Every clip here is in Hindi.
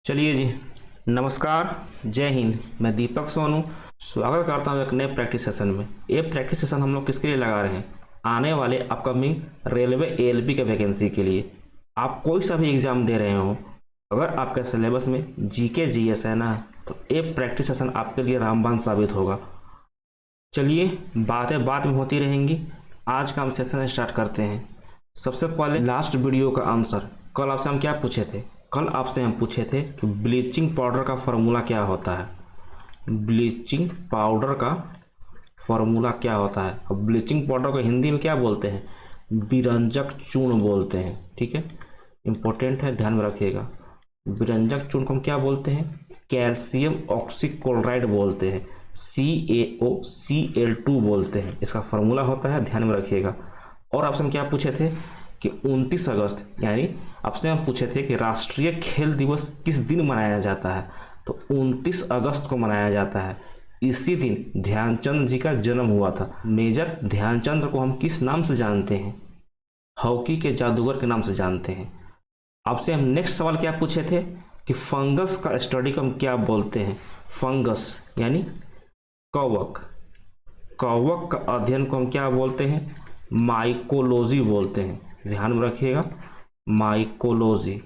चलिए जी, नमस्कार, जय हिंद। मैं दीपक सोनू स्वागत करता हूँ एक नए प्रैक्टिस सेशन में। ये प्रैक्टिस सेशन हम लोग किसके लिए लगा रहे हैं? आने वाले अपकमिंग रेलवे एएलपी के वैकेंसी के लिए। आप कोई सा भी एग्जाम दे रहे हो, अगर आपके सिलेबस में जीके जीएस है ना, तो ये प्रैक्टिस सेशन आपके लिए रामबाण साबित होगा। चलिए, बातें बात में होती रहेंगी। आज का हम सेशन स्टार्ट करते हैं। सबसे पहले लास्ट वीडियो का आंसर। कल आपसे हम क्या पूछे थे? कल आपसे हम पूछे थे कि ब्लीचिंग पाउडर का फॉर्मूला क्या होता है। ब्लीचिंग पाउडर का फॉर्मूला क्या होता है? अब ब्लीचिंग पाउडर को हिंदी में क्या बोलते हैं? विरंजक चूर्ण बोलते हैं। ठीक है, इंपॉर्टेंट है, ध्यान में रखिएगा। विरंजक चूर्ण को हम क्या बोलते हैं? कैल्शियम ऑक्सीक्लोराइड बोलते हैं, CaOCl2 बोलते हैं। इसका फॉर्मूला होता है, ध्यान में रखिएगा। और आपसे हम क्या पूछे थे कि 29 अगस्त, यानी आपसे हम पूछे थे कि राष्ट्रीय खेल दिवस किस दिन मनाया जाता है, तो 29 अगस्त को मनाया जाता है। इसी दिन ध्यानचंद जी का जन्म हुआ था। मेजर ध्यानचंद को हम किस नाम से जानते हैं? हॉकी के जादूगर के नाम से जानते हैं। आपसे हम नेक्स्ट सवाल क्या पूछे थे कि फंगस का स्टडी को हम क्या बोलते हैं? फंगस यानी कवक। कवक का अध्ययन को हम क्या बोलते हैं? माइकोलॉजी बोलते हैं। ध्यान में रखिएगा, माइकोलॉजी।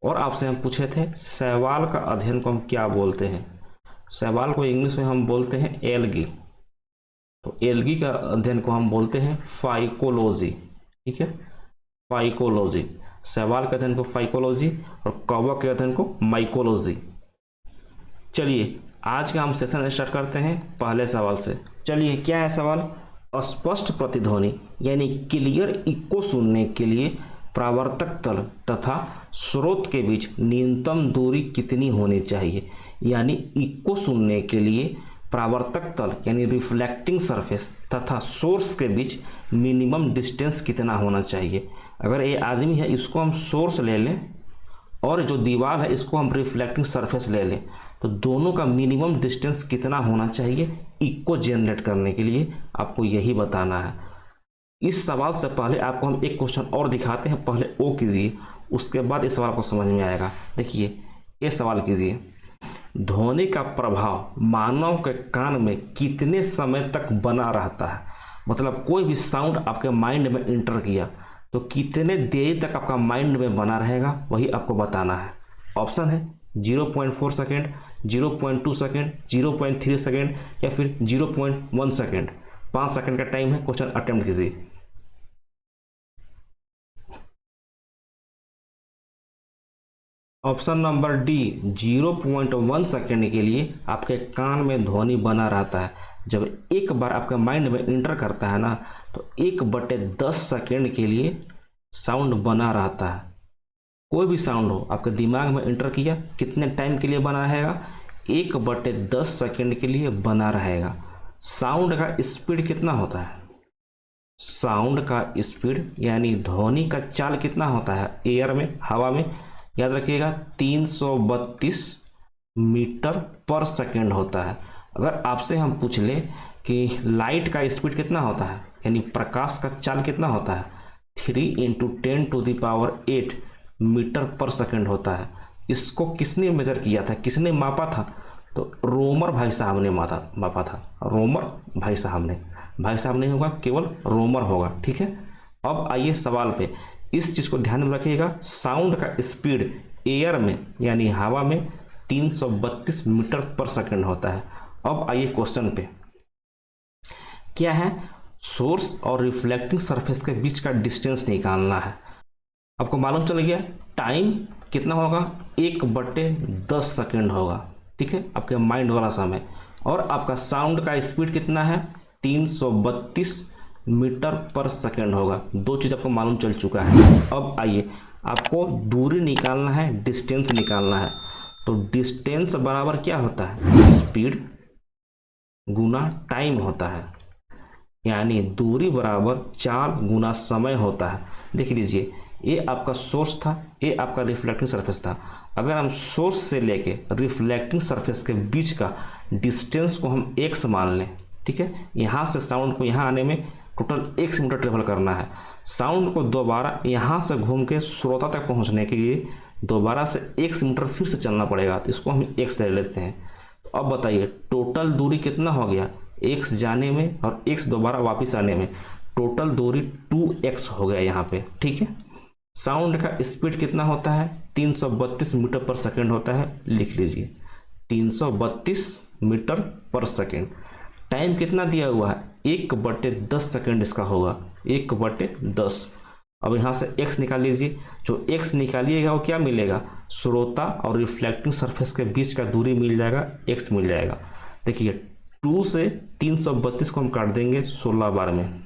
और आपसे हम पूछे थे शैवाल का अध्ययन को हम क्या बोलते हैं? शैवाल को इंग्लिश में हम बोलते हैं एल्गी, तो एल्गी का अध्ययन को हम बोलते हैं फाइकोलॉजी। ठीक है, फाइकोलॉजी। शैवाल के अध्ययन को फाइकोलॉजी और कवक के अध्ययन को माइकोलॉजी। चलिए, आज का हम सेशन स्टार्ट करते हैं पहले सवाल से। चलिए, क्या है सवाल? स्पष्ट प्रतिध्वनि यानी क्लियर इको सुनने के लिए परावर्तक तल तथा स्रोत के बीच न्यूनतम दूरी कितनी होनी चाहिए? यानी इको सुनने के लिए परावर्तक तल यानी रिफ्लेक्टिंग सरफेस तथा सोर्स के बीच मिनिमम डिस्टेंस कितना होना चाहिए? अगर ये आदमी है, इसको हम सोर्स ले लें, और जो दीवार है इसको हम रिफ्लेक्टिंग सरफेस ले लें, तो दोनों का मिनिमम डिस्टेंस कितना होना चाहिए इको जनरेट करने के लिए? आपको यही बताना है। इस सवाल से पहले आपको हम एक क्वेश्चन और दिखाते हैं। पहले ओ कीजिए, उसके बाद इस सवाल को समझ में आएगा। देखिए, ये सवाल कीजिए। ध्वनि का प्रभाव मानव के कान में कितने समय तक बना रहता है? मतलब कोई भी साउंड आपके माइंड में इंटर किया तो कितने देर तक आपका माइंड में बना रहेगा, वही आपको बताना है। ऑप्शन है 0.4 सेकेंड, 0.2 सेकेंड, 0.3 सेकेंड या फिर 0.1 सेकेंड। 5 सेकेंड का टाइम है, क्वेश्चन अटेम्प्ट कीजिए। ऑप्शन नंबर डी, 0.1 सेकेंड के लिए आपके कान में ध्वनि बना रहता है। जब एक बार आपके माइंड में इंटर करता है ना, तो 1/10 सेकेंड के लिए साउंड बना रहता है। कोई भी साउंड हो, आपके दिमाग में इंटर किया, कितने टाइम के लिए बना रहेगा? 1/10 सेकेंड के लिए बना रहेगा। साउंड का स्पीड कितना होता है? साउंड का स्पीड यानी ध्वनि का चाल कितना होता है एयर में, हवा में? याद रखिएगा, 332 मीटर पर सेकेंड होता है। अगर आपसे हम पूछ ले कि लाइट का स्पीड कितना होता है, यानी प्रकाश का चाल कितना होता है, 3 × 10⁸ मीटर पर सेकेंड होता है। इसको किसने मेजर किया था, किसने मापा था? तो रोमर भाई साहब ने मापा था। रोमर भाई साहब ने, भाई साहब नहीं होगा, केवल रोमर होगा। ठीक है, अब आइए सवाल पे। इस चीज़ को ध्यान में रखिएगा, साउंड का स्पीड एयर में यानी हवा में 332 मीटर पर सेकेंड होता है। अब आइए क्वेश्चन पे। क्या है? सोर्स और रिफ्लेक्टिंग सरफेस के बीच का डिस्टेंस निकालना है। आपको मालूम चल गया, टाइम कितना होगा? 1/10 सेकेंड होगा। ठीक है, आपके माइंड वाला समय। और आपका साउंड का स्पीड कितना है? 332 मीटर पर सेकेंड होगा। दो चीज़ आपको मालूम चल चुका है। अब आइए, आपको दूरी निकालना है, डिस्टेंस निकालना है। तो डिस्टेंस बराबर क्या होता है? स्पीड गुना टाइम होता है, यानी दूरी बराबर 4 गुना समय होता है। देख लीजिए, ये आपका सोर्स था, ये आपका रिफ्लेक्टिंग सरफेस था। अगर हम सोर्स से लेके रिफ्लेक्टिंग सरफेस के बीच का डिस्टेंस को हम x मान लें, ठीक है, यहाँ से साउंड को यहाँ आने में टोटल x मीटर ट्रेवल करना है। साउंड को दोबारा यहाँ से घूम के श्रोता तक पहुँचने के लिए दोबारा से x मीटर फिर से चलना पड़ेगा, तो इसको हम x ले लेते हैं। तो अब बताइए टोटल दूरी कितना हो गया, x जाने में और x दोबारा वापस आने में, टोटल दूरी 2x हो गया यहाँ पे, ठीक है। साउंड का स्पीड कितना होता है, 332 मीटर पर सेकेंड होता है, लिख लीजिए 332 मीटर पर सेकेंड। टाइम कितना दिया हुआ है, 1/10 सेकेंड इसका होगा, 1/10। अब यहाँ से x निकाल लीजिए, जो x निकालिएगा वो क्या मिलेगा, श्रोता और रिफ्लेक्टिंग सरफेस के बीच का दूरी मिल जाएगा, x मिल जाएगा। देखिए 2 से 332 को हम काट देंगे 16 बार में,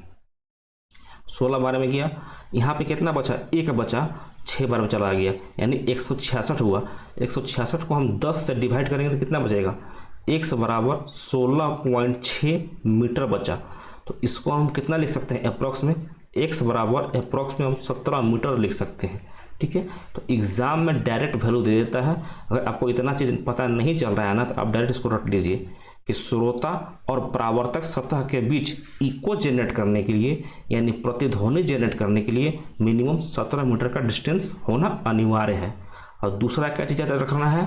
16 बार में गया, यहाँ पे कितना बचा, 1 बचा, 6 बार में चला गया, यानी 166 हुआ। 166 को हम 10 से डिवाइड करेंगे तो कितना बचेगा, x बराबर 16.6 मीटर बचा। तो इसको हम कितना लिख सकते हैं, अप्रॉक्स में x बराबर अप्रॉक्स में हम 17 मीटर लिख सकते हैं, ठीक है। तो एग्जाम में डायरेक्ट वैल्यू दे देता है। अगर आपको इतना चीज़ पता नहीं चल रहा है ना, तो आप डायरेक्ट इसको रट लीजिए कि श्रोता और परावर्तक सतह के बीच इको जनरेट करने के लिए, यानी प्रतिध्वनि जनरेट करने के लिए मिनिमम 17 मीटर का डिस्टेंस होना अनिवार्य है। और दूसरा क्या चीज़ याद रखना है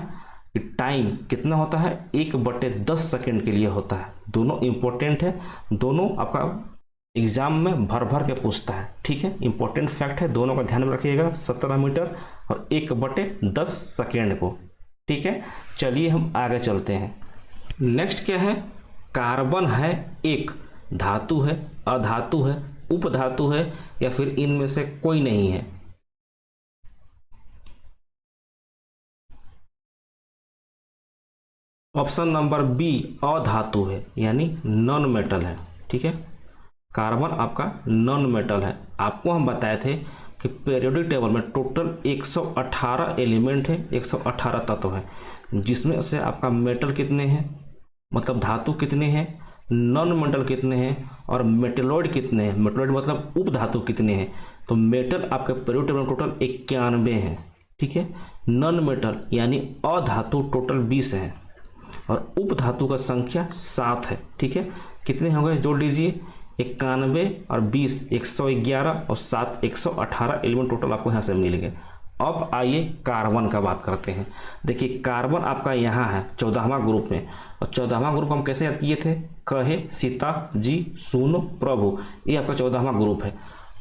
कि टाइम कितना होता है, 1/10 सेकेंड के लिए होता है। दोनों इंपॉर्टेंट है, दोनों आपका एग्जाम में भर भर के पूछता है, ठीक है। इंपॉर्टेंट फैक्ट है, दोनों का ध्यान में रखिएगा, 17 मीटर और 1/10 सेकेंड को, ठीक है। चलिए हम आगे चलते हैं। नेक्स्ट क्या है, कार्बन है एक धातु है, अधातु है, उपधातु है, या फिर इनमें से कोई नहीं है। ऑप्शन नंबर बी अधातु है, यानी नॉन मेटल है, ठीक है। कार्बन आपका नॉन मेटल है। आपको हम बताए थे कि पीरियोडिक टेबल में टोटल 118 एलिमेंट है, 118 तत्व है, जिसमें से आपका मेटल कितने हैं, मतलब धातु कितने हैं, नॉन मेटल कितने हैं, और मेटेलॉइड कितने हैं। मेटेलॉइड मतलब उप धातु कितने हैं। तो मेटल आपके पीरियोडिक टेबल में टोटल 91 है, ठीक है। नॉन मेटल यानी अधातु टोटल 20 है, और उप धातु का संख्या 7 है, ठीक है। कितने हो गए, जोड़ लीजिए, 91 और 20 111 और 7 118 एलिमेंट टोटल आपको यहाँ से मिल गए। अब आइए कार्बन का बात करते हैं। देखिए कार्बन आपका यहाँ है 14वां ग्रुप में, और 14वां ग्रुप हम कैसे याद किए थे, कहे सीता जी सुनो प्रभु, ये आपका 14वां ग्रुप है।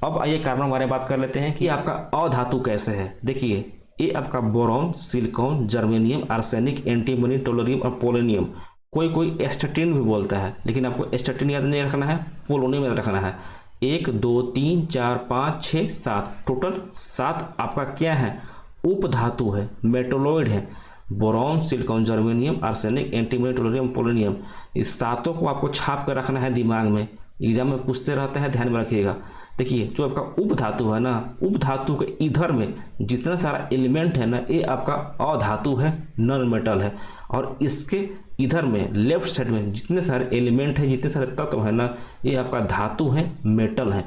अब आइए कार्बन के बारे में बात कर लेते हैं कि आपका अधातु कैसे है। देखिए ये आपका boron, silicon, germanium, arsenic, antimony, tellurium और पोलोनियम। कोई एस्टेटिन भी बोलता है, लेकिन आपको एस्टेटिन याद नहीं रखना है, पोलोनियम याद रखना है। 1 2 3 4 5 6 7 टोटल 7 आपका क्या है, उपधातु है, मेटोलॉइड है। Boron, silicon, germanium, arsenic, antimony, tellurium, polonium, इस सातों को आपको छाप कर रखना है दिमाग में, एग्जाम में पूछते रहते हैं, ध्यान में रखिएगा। देखिए जो आपका उपधातु है ना, उपधातु के इधर में जितना सारा एलिमेंट है ना, ये आपका अधातु है, नॉन मेटल है। और इसके इधर में लेफ्ट साइड में जितने सारे एलिमेंट है, जितने सारे तत्व है ना, ये आपका धातु है, मेटल है।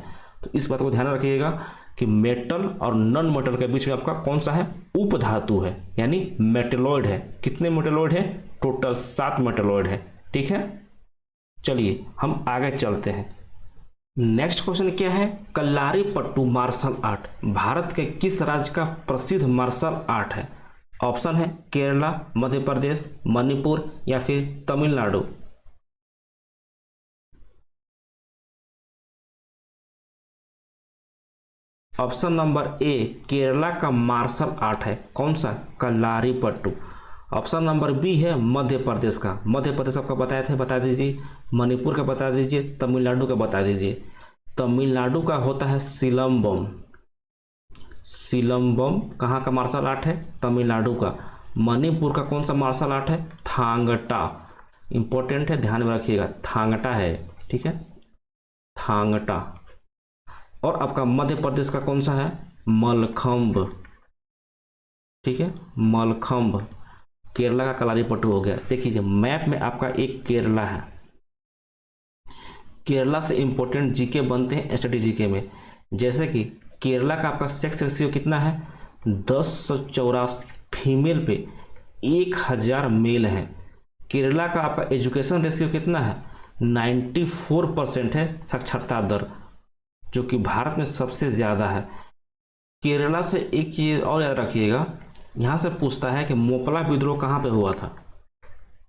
तो इस बात को ध्यान रखिएगा कि मेटल और नॉन मेटल के बीच में आपका कौन सा है, उपधातु है, यानी मेटेलॉइड है। कितने मेटेलॉइड है, टोटल 7 मेटेलॉइड है, ठीक है। चलिए हम आगे चलते हैं। नेक्स्ट क्वेश्चन क्या है, कलारीपट्टू मार्शल आर्ट भारत के किस राज्य का प्रसिद्ध मार्शल आर्ट है। ऑप्शन है केरला, मध्य प्रदेश, मणिपुर या फिर Tamil Nadu. Option number A Kerala का मार्शल आर्ट है, कौन सा, कलारीपट्टू। ऑप्शन नंबर बी है मध्य प्रदेश का, मध्य प्रदेश आपका बताए थे, बता दीजिए। मणिपुर का बता दीजिए, तमिलनाडु का बता दीजिए। तमिलनाडु का होता है सिलंबम। सिलंबम कहाँ का मार्शल आर्ट है, तमिलनाडु का। मणिपुर का कौन सा मार्शल आर्ट है, थांगटा। इंपॉर्टेंट है, ध्यान में रखिएगा, थांगटा है, ठीक है, थांगटा। और आपका मध्य प्रदेश का कौन सा है, मलखंब, ठीक है, मलखंब। केरला का कलारीपट्टू हो गया। देखिए मैप में आपका एक केरला है, केरला से इंपॉर्टेंट जीके बनते हैं एसटी जीके में। जैसे कि केरला का आपका सेक्स रेशियो कितना है, 1084 फीमेल पे 1000 मेल है। केरला का आपका एजुकेशन रेशियो कितना है, 94% है साक्षरता दर, जो कि भारत में सबसे ज़्यादा है। केरला से एक चीज़ और याद रखिएगा, यहाँ से पूछता है कि मोपला विद्रोह कहाँ पे हुआ था।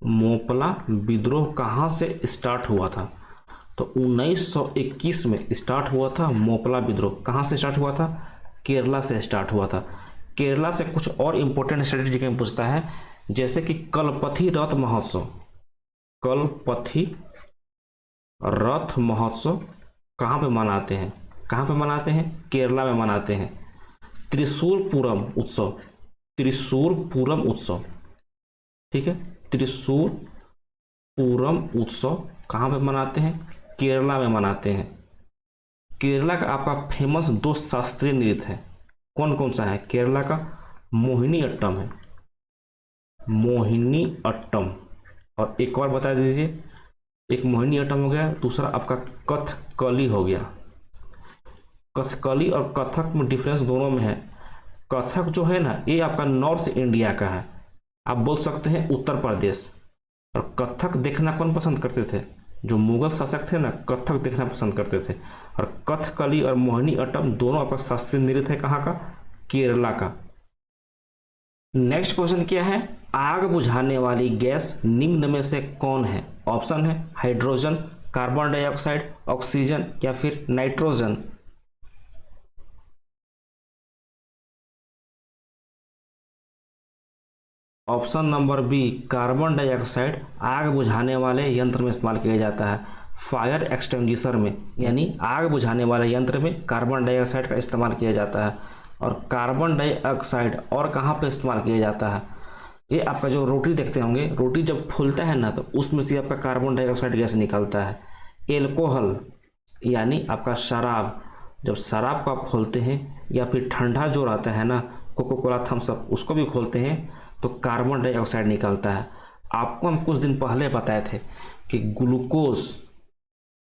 मोपला विद्रोह कहाँ से स्टार्ट हुआ था? तो 1921 में स्टार्ट हुआ था मोपला विद्रोह। कहाँ से स्टार्ट हुआ था? केरला से स्टार्ट हुआ था। केरला से कुछ और इम्पोर्टेंट स्ट्रेटेजी में पूछता है, जैसे कि कलपथी रथ महोत्सव। कलपथी रथ महोत्सव कहाँ पे मनाते हैं? कहाँ पे मनाते हैं? केरला में मनाते हैं। त्रिशूल पूरम उत्सव, त्रिशूल पूरम उत्सव, ठीक है, त्रिशूल पूरम उत्सव कहाँ पे मनाते हैं? केरला में मनाते हैं। केरला का आपका फेमस 2 शास्त्रीय नृत्य है, कौन कौन सा है? केरला का मोहिनी अट्टम है, मोहिनी अट्टम, और एक और बता दीजिए, एक मोहिनी अट्टम हो गया, दूसरा आपका कथकली हो गया। कथकली और कथक में डिफरेंस दोनों में है। कथक जो है ना, ये आपका नॉर्थ इंडिया का है, आप बोल सकते हैं उत्तर प्रदेश। और कथक देखना कौन पसंद करते थे? जो मुगल शासक थे ना, कथक देखना पसंद करते थे। और कथकली और मोहिनी अट्टम दोनों आपका शास्त्रीय नृत्य है, कहाँ का? केरला का। नेक्स्ट क्वेश्चन क्या है? आग बुझाने वाली गैस निम्न में से कौन है? ऑप्शन है हाइड्रोजन, कार्बन डाइऑक्साइड, ऑक्सीजन या फिर nitrogen. Option number B, carbon dioxide आग बुझाने वाले यंत्र में इस्तेमाल किया जाता है। फायर एक्सटिंग्विशर में, यानी आग बुझाने वाले यंत्र में कार्बन डाइऑक्साइड का इस्तेमाल किया जाता है। और कार्बन डाइऑक्साइड और कहाँ पे इस्तेमाल किया जाता है? ये आपका जो रोटी देखते होंगे, रोटी जब फूलता है ना, तो उसमें से आपका कार्बन डाइऑक्साइड गैस निकलता है। एल्कोहल यानी आपका शराब, जब शराब को आप खोलते हैं या फिर ठंडा जो रहता है ना, कोको कोला थम्स अप, उसको भी खोलते हैं तो कार्बन डाइऑक्साइड निकलता है। आपको हम कुछ दिन पहले बताए थे कि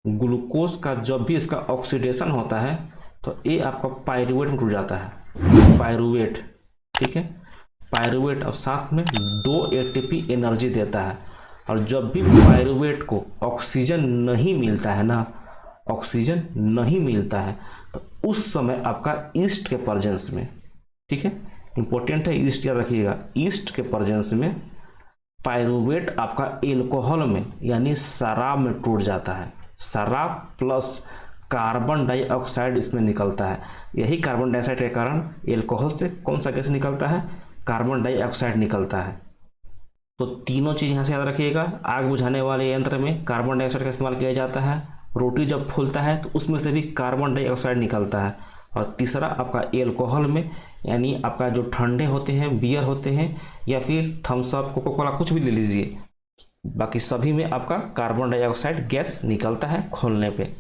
ग्लूकोज का जब भी इसका ऑक्सीडेशन होता है तो ये आपका पायरुवेट में टूट जाता है, पायरुवेट, ठीक है, पायरुवेट, और साथ में 2 ATP एनर्जी देता है। और जब भी पायरुवेट को ऑक्सीजन नहीं मिलता है ना, ऑक्सीजन नहीं मिलता है, तो उस समय आपका ईस्ट के प्रेजेंस में, ठीक है, इंपॉर्टेंट है, ईस्ट याद रखिएगा, ईस्ट के प्रेजेंस में पायरुवेट आपका एल्कोहल में यानी शराब में टूट जाता है। शराब प्लस कार्बन डाइऑक्साइड इसमें निकलता है। यही कार्बन डाइऑक्साइड के कारण एल्कोहल से कौन सा गैस निकलता है? कार्बन डाइऑक्साइड निकलता है। तो तीनों चीज़ यहाँ से याद रखिएगा। आग बुझाने वाले यंत्र में कार्बन डाइऑक्साइड का इस्तेमाल किया जाता है, रोटी जब फूलता है तो उसमें से भी कार्बन डाइऑक्साइड निकलता है, और तीसरा आपका एल्कोहल में, यानी आपका जो ठंडे होते हैं, बियर होते हैं या फिर थम्स अप, कोको कोला, कुछ भी ले लीजिए, बाकी सभी में आपका कार्बन डाइऑक्साइड गैस निकलता है खोलने पे।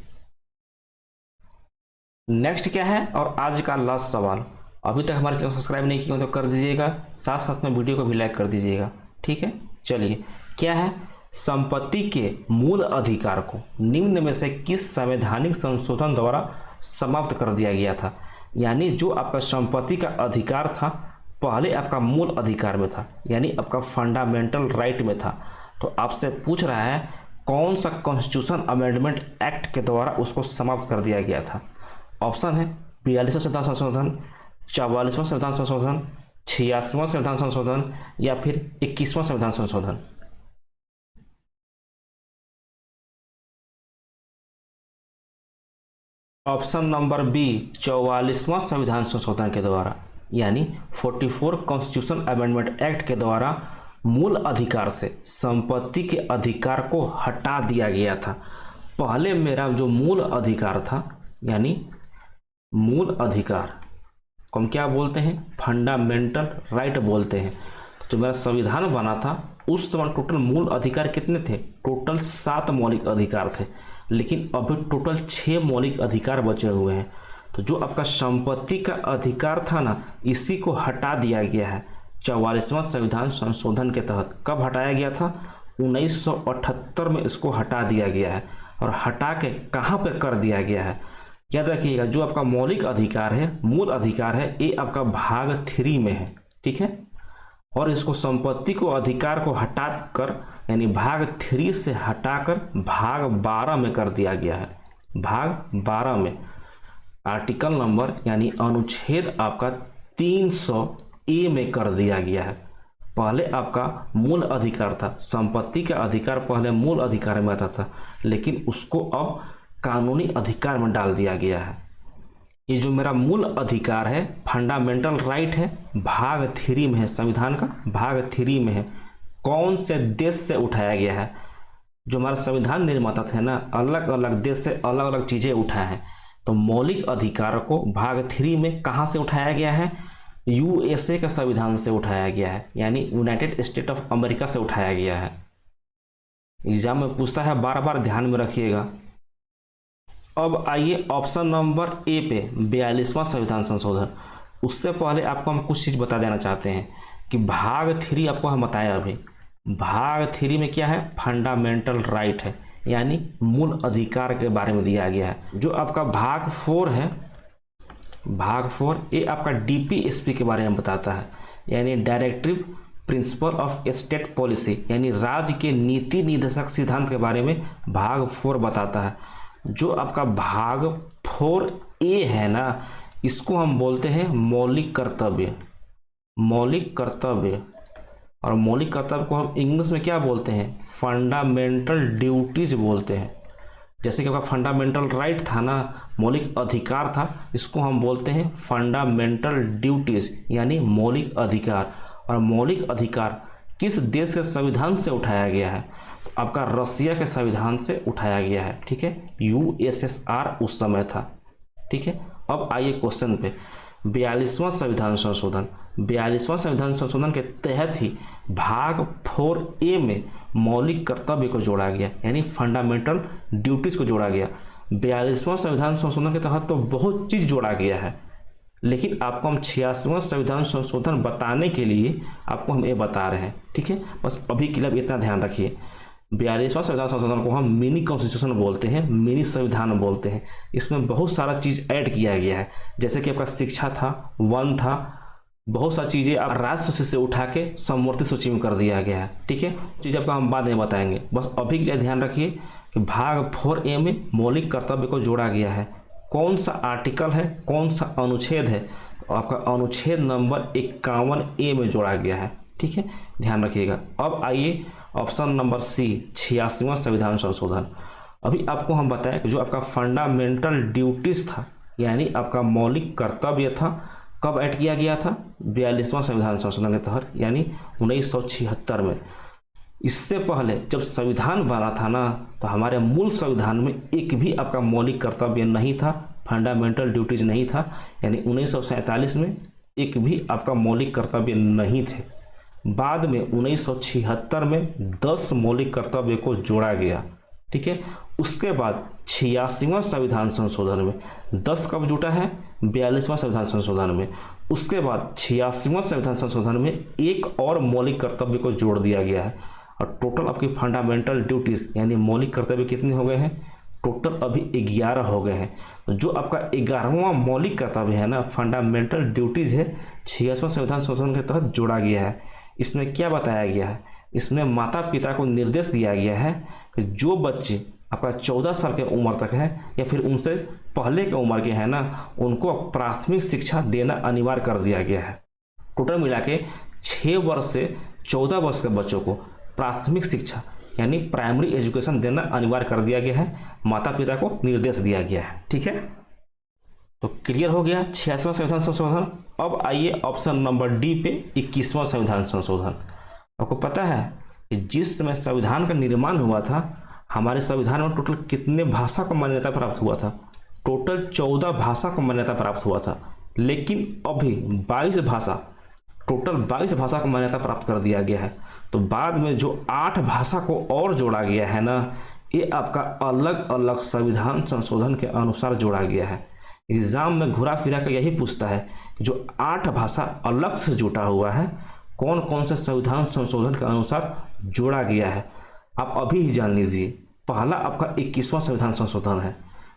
नेक्स्ट क्या है और आज का लास्ट सवाल, अभी तक हमारे चैनल सब्सक्राइब नहीं किया तो कर दीजिएगा, साथ साथ में वीडियो को भी लाइक कर दीजिएगा, ठीक है। चलिए, क्या है? संपत्ति के मूल अधिकार को निम्न में से किस संवैधानिक संशोधन द्वारा समाप्त कर दिया गया था? यानी जो आपका संपत्ति का अधिकार था पहले आपका मूल अधिकार में था, यानी आपका फंडामेंटल राइट में था, तो आपसे पूछ रहा है कौन सा कॉन्स्टिट्यूशन अमेंडमेंट एक्ट के द्वारा उसको समाप्त कर दिया गया था। ऑप्शन है 42वां संविधान संशोधन, 44वां संविधान संशोधन, 86वां संविधान संशोधन या फिर 21वां संविधान संशोधन। ऑप्शन नंबर बी 44वां संविधान संशोधन के द्वारा, यानी 44 कॉन्स्टिट्यूशन अमेंडमेंट एक्ट के द्वारा मूल अधिकार से संपत्ति के अधिकार को हटा दिया गया था। पहले मेरा जो मूल अधिकार था, यानी मूल अधिकार को हम क्या बोलते हैं? फंडामेंटल राइट बोलते हैं। तो जो मेरा संविधान बना था उस समय टोटल मूल अधिकार कितने थे? टोटल 7 मौलिक अधिकार थे, लेकिन अभी टोटल 6 मौलिक अधिकार बचे हुए हैं। तो जो आपका संपत्ति का अधिकार था ना, इसी को हटा दिया गया है 44वां संविधान संशोधन के तहत। कब हटाया गया था? 1978 में इसको हटा दिया गया है। और हटा के कहाँ पर कर दिया गया है? याद रखिएगा, जो आपका मौलिक अधिकार है, मूल अधिकार है, ये आपका भाग 3 में है, ठीक है। और इसको संपत्ति को अधिकार को हटाकर यानी भाग 3 से हटाकर भाग 12 में कर दिया गया है। भाग 12 में आर्टिकल नंबर यानी अनुच्छेद आपका 300A में कर दिया गया है। पहले आपका मूल अधिकार था, संपत्ति का अधिकार पहले मूल अधिकार में आता था, लेकिन उसको अब कानूनी अधिकार में डाल दिया गया है। ये जो मेरा मूल अधिकार है, फंडामेंटल राइट है, भाग 3 में है, संविधान का भाग 3 में है। कौन से देश से उठाया गया है? जो हमारा संविधान निर्माता थे ना, अलग अलग देश से अलग अलग चीजें उठाए हैं। तो मौलिक अधिकार को भाग 3 में कहाँ से उठाया गया है? यूएसए के संविधान से उठाया गया है, यानी यूनाइटेड स्टेट ऑफ अमेरिका से उठाया गया है। एग्जाम में पूछता है, बार बार ध्यान में रखिएगा। अब आइए ऑप्शन नंबर ए पे, 42वां संविधान संशोधन। उससे पहले आपको हम कुछ चीज़ बता देना चाहते हैं कि भाग 3 आपको हम बताया अभी। भाग 3 में क्या है? फंडामेंटल राइट है, यानी मूल अधिकार के बारे में दिया गया है। जो आपका भाग 4 है, भाग 4 ये आपका डीपीएसपी के बारे में बताता है, यानी directive principle of state policy, यानी राज्य के नीति निर्देशक सिद्धांत के बारे में भाग 4 बताता है। जो आपका भाग 4A है ना, इसको हम बोलते हैं मौलिक कर्तव्य। मौलिक कर्तव्य, और मौलिक कर्तव्य को हम इंग्लिश में क्या बोलते हैं? फंडामेंटल ड्यूटीज बोलते हैं। जैसे कि आपका फंडामेंटल राइट था ना, मौलिक अधिकार था, इसको हम बोलते हैं फंडामेंटल ड्यूटीज, यानी मौलिक अधिकार। और मौलिक अधिकार किस देश के संविधान से उठाया गया है? तो आपका रसिया के संविधान से उठाया गया है। ठीक है, यूएसएसआर उस समय था। ठीक है, अब आइए क्वेश्चन पे। 42वां संविधान संशोधन, 42वां संविधान संशोधन के तहत ही भाग 4A में मौलिक कर्तव्य को जोड़ा गया, यानी फंडामेंटल ड्यूटीज को जोड़ा गया। 42वां संविधान संशोधन के तहत तो बहुत चीज़ जोड़ा गया है, लेकिन आपको हम 86वां संविधान संशोधन बताने के लिए आपको हम ये बता रहे हैं। ठीक है, बस अभी के लिए इतना ध्यान रखिए। 42वां संविधान संशोधन को हम मिनी कॉन्स्टिट्यूशन बोलते हैं, मिनी संविधान बोलते हैं। इसमें बहुत सारा चीज़ ऐड किया गया है, जैसे कि आपका शिक्षा था, वन था, बहुत सारी चीज़ें आप राज्य सूची से उठा के समवर्ती सूची में कर दिया गया है। ठीक है, चीज़ आपको हम बाद में बताएंगे, बस अभी के लिए ध्यान रखिए कि भाग 4A में मौलिक कर्तव्य को जोड़ा गया है। कौन सा आर्टिकल है, कौन सा अनुच्छेद है? तो आपका अनुच्छेद नंबर 51A में जोड़ा गया है। ठीक है, ध्यान रखिएगा। अब आइए ऑप्शन नंबर सी, 86वां संविधान संशोधन। अभी आपको हम बताएं कि जो आपका फंडामेंटल ड्यूटीज था, यानी आपका मौलिक कर्तव्य था, कब ऐड किया गया था? 42वां संविधान संशोधन के तहत, यानी 1976 में। इससे पहले जब संविधान बना था ना, तो हमारे मूल संविधान में एक भी आपका मौलिक कर्तव्य नहीं था, फंडामेंटल ड्यूटीज नहीं था, यानी 1947 में एक भी आपका मौलिक कर्तव्य नहीं थे। बाद में 1976 में 10 मौलिक कर्तव्य को जोड़ा गया। ठीक है, उसके बाद 86वां संविधान संशोधन में 10 कब जुटा है? 42वां संविधान संशोधन में। उसके बाद 86वां संविधान संशोधन में एक और मौलिक कर्तव्य को जोड़ दिया गया है, और टोटल आपकी फंडामेंटल ड्यूटीज यानी मौलिक कर्तव्य कितने हो गए हैं? टोटल अभी 11 हो गए हैं। तो जो आपका 11वां मौलिक कर्तव्य है ना, फंडामेंटल ड्यूटीज है, 86वां संविधान संशोधन के तहत जोड़ा गया है। इसमें क्या बताया गया है? इसमें माता पिता को निर्देश दिया गया है कि जो बच्चे आपका 14 साल के उम्र तक है या फिर उनसे पहले के उम्र के हैं ना, उनको प्राथमिक शिक्षा देना अनिवार्य कर दिया गया है। टोटल मिला के 6 वर्ष से 14 वर्ष के बच्चों को प्राथमिक शिक्षा यानी प्राइमरी एजुकेशन देना अनिवार्य कर दिया गया है, माता पिता को निर्देश दिया गया है। ठीक है, तो क्लियर हो गया 86वां संविधान संशोधन। अब आइए ऑप्शन नंबर डी पे, 21वां संविधान संशोधन। आपको पता है कि जिस समय संविधान का निर्माण हुआ था, हमारे संविधान में टोटल कितने भाषा को मान्यता प्राप्त हुआ था? टोटल 14 भाषा को मान्यता प्राप्त हुआ था, लेकिन अभी 22 भाषा, टोटल 22 भाषा को मान्यता प्राप्त कर दिया गया है। तो बाद में जो 8 भाषा को और जोड़ा गया है ना, ये आपका अलग अलग संविधान संशोधन के अनुसार जोड़ा गया है। एग्जाम में घुरा फिरा कर यही पूछता है कि जो 8 भाषा अलग से जुटा हुआ है, कौन कौन से संविधान संशोधन के अनुसार जोड़ा गया है? आप अभी ही जान लीजिए। पहला आपका 21वां संविधान संशोधन है,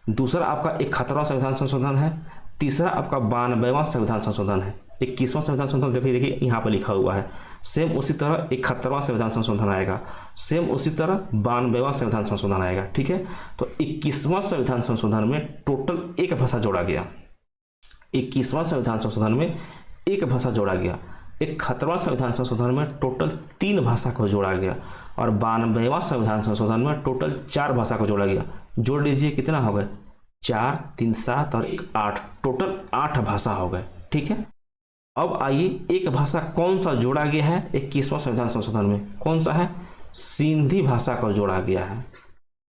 दूसरा आपका 71वां संविधान संशोधन है, तीसरा आपका 92वां संविधान संशोधन है। 21वां संविधान संशोधन देखिए यहाँ पर लिखा हुआ है। सेम उसी तरह 71वां संविधान संशोधन आएगा, सेम उसी तरह 92वां संविधान संशोधन आएगा। ठीक है, तो 21वां संविधान संशोधन में टोटल एक भाषा जोड़ा गया, 21वां संविधान संशोधन में एक भाषा जोड़ा गया। 71वां संविधान संशोधन में टोटल 3 भाषा को जोड़ा गया और 92वां संविधान संशोधन में टोटल 4 भाषा को जोड़ा गया। जोड़ लीजिए कितना हो गए, 4, 3, 7 और 1, 8, टोटल 8 भाषा हो गए। ठीक है, अब आइए एक भाषा कौन सा जोड़ा गया है 21वां संविधान संशोधन में, कौन सा है, सिंधी भाषा को जोड़ा गया है।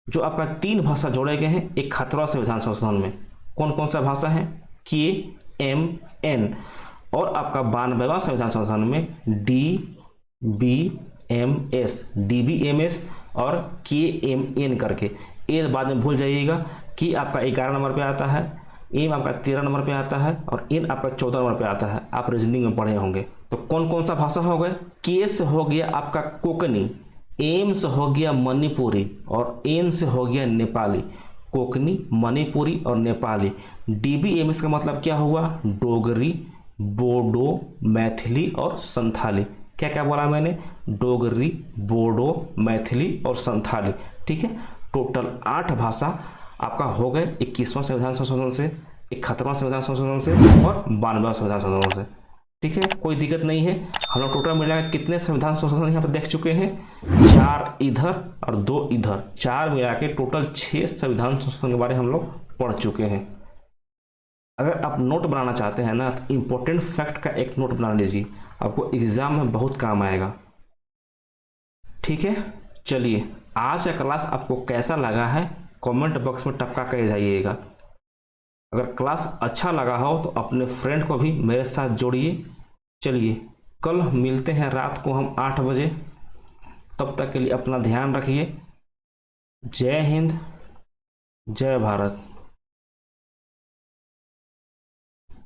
जो आपका 3 भाषा जोड़े गए हैं 71वां संविधान संशोधन में, कौन कौन सा भाषा है, KMN, और आपका 92वां संविधान संशोधन में DBMS और KMN करके। ए बाद में भूल जाइएगा कि आपका 11 नंबर पे आता है, एम आपका 13 नंबर पे आता है और एन आपका 14 नंबर पे आता है, आप रीजनिंग में पढ़े होंगे। तो कौन कौन सा भाषा हो गए, के से हो गया आपका कोकनी, एम से हो गया मणिपुरी और एन से हो गया नेपाली। कोकनी, मणिपुरी और नेपाली। DBMS का मतलब क्या हुआ, डोगरी, बोडो, मैथिली और संथाली। क्या क्या बोला मैंने, डोगरी, बोडो, मैथिली और संथाली। ठीक है, टोटल 8 भाषा आपका हो गए 21वां संविधान संशोधन से, 71वां संविधान संशोधन से और 92वां संविधान संशोधन से। ठीक है, कोई दिक्कत नहीं है। हम लोग टोटल मिला के कितने संविधान संशोधन यहाँ पर देख चुके हैं, 4 इधर और 2 इधर, 4 मिला के टोटल 6 संविधान संशोधन के बारे में हम लोग पढ़ चुके हैं। अगर आप नोट बनाना चाहते हैं ना तो इम्पोर्टेंट फैक्ट का एक नोट बना लीजिए, आपको एग्जाम में बहुत काम आएगा। ठीक है, चलिए आज का क्लास आपको कैसा लगा है कमेंट बॉक्स में टपका कर जाइएगा। अगर क्लास अच्छा लगा हो तो अपने फ्रेंड को भी मेरे साथ जोड़िए। चलिए कल मिलते हैं रात को हम 8 बजे, तब तक के लिए अपना ध्यान रखिए। जय हिंद, जय भारत।